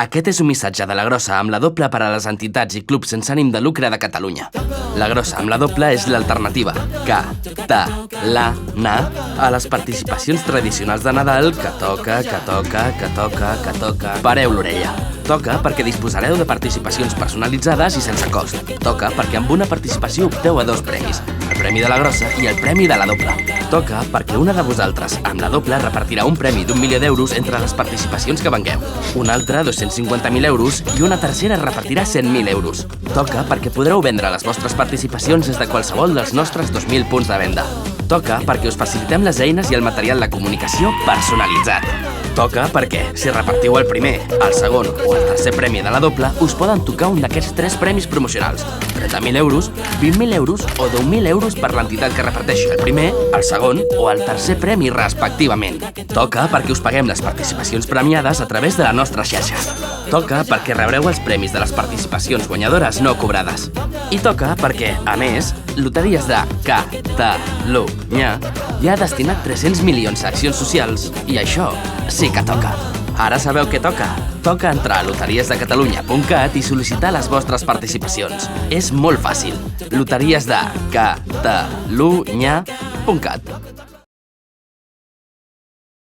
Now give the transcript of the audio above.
Aquest és un missatge de La Grossa amb la doble per a les entitats i clubs sense ànim de lucre de Catalunya. La Grossa amb la doble és l'alternativa catalana a les participacions tradicionals de Nadal que toca. Pareu l'orella. Toca perquè disposareu de participacions personalitzades i sense cost. Toca perquè amb una participació opteu a 2 premis, el premi de la Grossa i el premi de la doble. Toca perquè una de vosaltres, amb la doble, repartirà un premi d'1.000.000 d'euros entre les participacions que vengueu. Una altra, 250.000 euros, i una tercera repartirà 100.000 euros. Toca perquè podreu vendre les vostres participacions des de qualsevol dels nostres 2.000 punts de venda. Toca perquè us facilitem les eines i el material de comunicació personalitzat. Toca perquè, si repartiu el primer, el segon o el tercer premi de la doble, us poden tocar un d'aquests 3 premis promocionals. 30.000 euros, 20.000 euros o 10.000 euros per l'entitat que reparteixi el primer, el segon o el tercer premi respectivament. Toca perquè us paguem les participacions premiades a través de la nostra xarxa. Toca perquè rebreu els premis de les participacions guanyadores no cobrades. I toca perquè, a més, Loteries de Catalunya ja ha destinat 300 milions a accions socials i això sí que toca. Ara sabeu què toca? Toca entrar a loteriesdecatalunya.cat i sol·licitar les vostres participacions. És molt fàcil. loteriesdecatalunya.cat